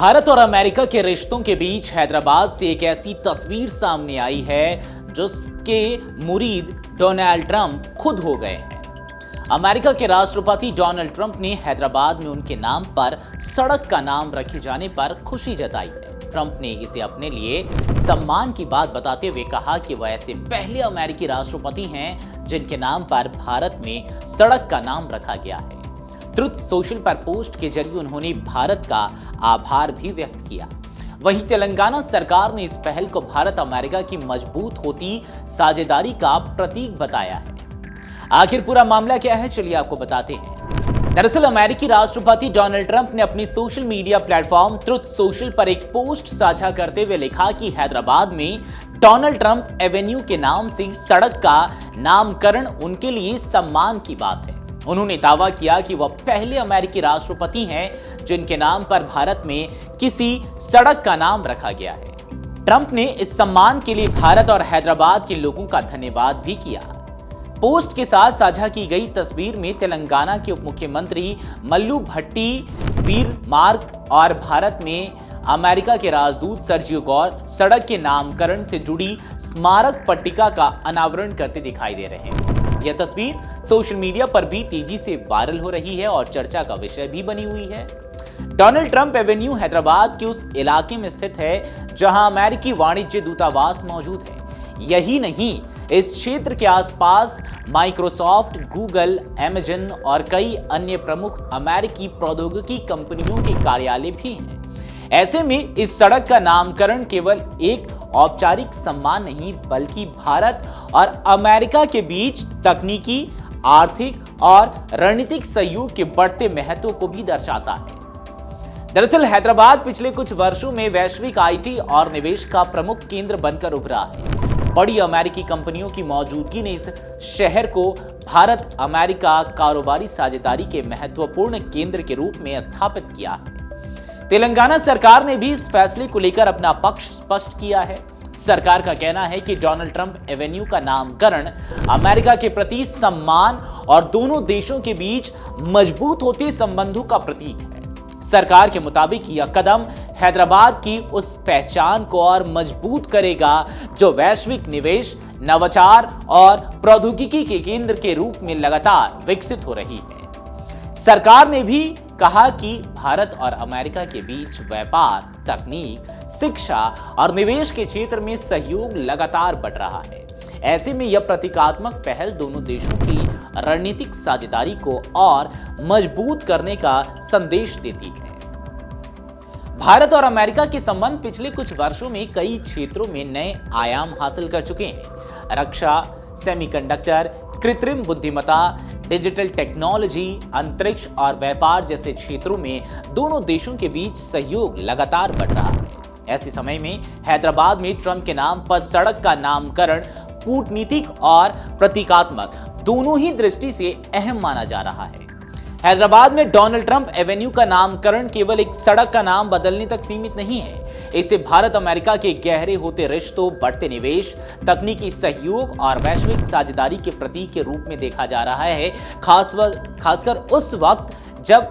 भारत और अमेरिका के रिश्तों के बीच हैदराबाद से एक ऐसी तस्वीर सामने आई है जिसके मुरीद डोनाल्ड ट्रंप खुद हो गए हैं। अमेरिका के राष्ट्रपति डोनाल्ड ट्रंप ने हैदराबाद में उनके नाम पर सड़क का नाम रखे जाने पर खुशी जताई है। ट्रंप ने इसे अपने लिए सम्मान की बात बताते हुए कहा कि वह ऐसे पहले अमेरिकी राष्ट्रपति हैं जिनके नाम पर भारत में सड़क का नाम रखा गया है। ट्रुथ सोशल पर पोस्ट के जरिए उन्होंने भारत का आभार भी व्यक्त किया। वहीं तेलंगाना सरकार ने इस पहल को भारत अमेरिका की मजबूत होती साझेदारी का प्रतीक बताया है। आखिर पूरा मामला क्या है, चलिए आपको बताते हैं। दरअसल अमेरिकी राष्ट्रपति डोनाल्ड ट्रंप ने अपनी social media platform truth social पर एक पोस्ट साझा करते हुए लिखा कि हैदराबाद में डोनाल्ड ट्रंप एवेन्यू के नाम से सड़क का नामकरण उनके लिए सम्मान की बात है। उन्होंने दावा किया कि वह पहले अमेरिकी राष्ट्रपति हैं जिनके नाम पर भारत में किसी सड़क का नाम रखा गया है। ट्रंप ने इस सम्मान के लिए भारत और हैदराबाद के लोगों का धन्यवाद भी किया। पोस्ट के साथ साझा की गई तस्वीर में तेलंगाना के उप मुख्यमंत्री मल्लू भट्टी वीर मार्ग और भारत में अमेरिका के राजदूत सर्जियो गौर सड़क के नामकरण से जुड़ी स्मारक पट्टिका का अनावरण करते दिखाई दे रहे हैं। यह तस्वीर सोशल मीडिया पर भी तेजी से वायरल हो रही है और चर्चा का विषय भी बनी हुई है। डोनाल्ड ट्रंप एवेन्यू हैदराबाद के उस इलाके में स्थित है जहां अमेरिकी वाणिज्य दूतावास मौजूद है। यही नहीं, इस क्षेत्र के आसपास माइक्रोसॉफ्ट, गूगल, अमेजन और कई अन्य प्रमुख अमेरिकी प्रौद्योगिकी कंपनियों के कार्यालय भी हैं। ऐसे में इस सड़क का नामकरण केवल एक औपचारिक सम्मान नहीं बल्कि भारत और अमेरिका के बीच तकनीकी, आर्थिक और रणनीतिक सहयोग के बढ़ते महत्व को भी दर्शाता है। दरअसल हैदराबाद पिछले कुछ वर्षों में वैश्विक आईटी और निवेश का प्रमुख केंद्र बनकर उभरा है। बड़ी अमेरिकी कंपनियों की मौजूदगी ने इस शहर को भारत अमेरिका कारोबारी साझेदारी के महत्वपूर्ण केंद्र के रूप में स्थापित किया है। तेलंगाना सरकार ने भी इस फैसले को लेकर अपना पक्ष स्पष्ट किया है। सरकार का कहना है कि डोनाल्ड ट्रंप एवेन्यू का नामकरण अमेरिका के प्रति सम्मान और दोनों देशों के बीच मजबूत होते संबंधों का प्रतीक है। सरकार के मुताबिक यह कदम हैदराबाद की उस पहचान को और मजबूत करेगा जो वैश्विक निवेश, नवाचार और प्रौद्योगिकी के केंद्र के रूप में लगातार विकसित हो रही है। सरकार ने भी कहा कि भारत और अमेरिका के बीच व्यापार, तकनीक, शिक्षा और निवेश के क्षेत्र में सहयोग लगातार बढ़ रहा है। ऐसे में यह प्रतीकात्मक पहल दोनों देशों की रणनीतिक साझेदारी को और मजबूत करने का संदेश देती है। भारत और अमेरिका के संबंध पिछले कुछ वर्षों में कई क्षेत्रों में नए आयाम हासिल कर चुके हैं। रक्षा, सेमीकंडक्टर, कृत्रिम बुद्धिमत्ता, डिजिटल टेक्नोलॉजी, अंतरिक्ष और व्यापार जैसे क्षेत्रों में दोनों देशों के बीच सहयोग लगातार बढ़ रहा है। ऐसे समय में हैदराबाद में ट्रंप के नाम पर सड़क का नामकरण कूटनीतिक और प्रतीकात्मक दोनों ही दृष्टि से अहम माना जा रहा है। हैदराबाद में डोनाल्ड ट्रंप एवेन्यू का नामकरण केवल एक सड़क का नाम बदलने तक सीमित नहीं है। इसे भारत अमेरिका के गहरे होते रिश्तों, बढ़ते निवेश, तकनीकी सहयोग और वैश्विक साझेदारी के प्रतीक के रूप में देखा जा रहा है। खासकर उस वक्त जब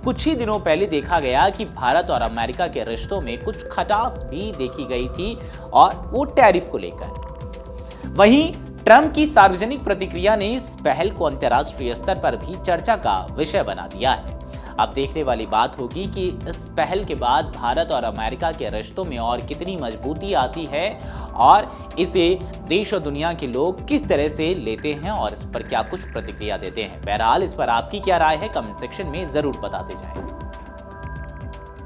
कुछ ही दिनों पहले देखा गया कि भारत और अमेरिका के रिश्तों में कुछ खटास भी देखी गई थी और वो टैरिफ को लेकर। वहीं ट्रंप की सार्वजनिक प्रतिक्रिया ने इस पहल को अंतर्राष्ट्रीय स्तर पर भी चर्चा का विषय बना दिया है। अब देखने वाली बात होगी कि इस पहल के बाद भारत और अमेरिका के रिश्तों में और कितनी मजबूती आती है और इसे देश और दुनिया के लोग किस तरह से लेते हैं और इस पर क्या कुछ प्रतिक्रिया देते हैं। बहरहाल इस पर आपकी क्या राय है, कमेंट सेक्शन में जरूर बताते जाएं।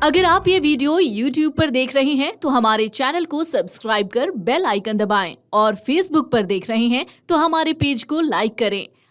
अगर आप ये वीडियो YouTube पर देख रहे हैं तो हमारे चैनल को सब्सक्राइब कर बेल आइकन दबाएं और Facebook पर देख रहे हैं तो हमारे पेज को लाइक करें।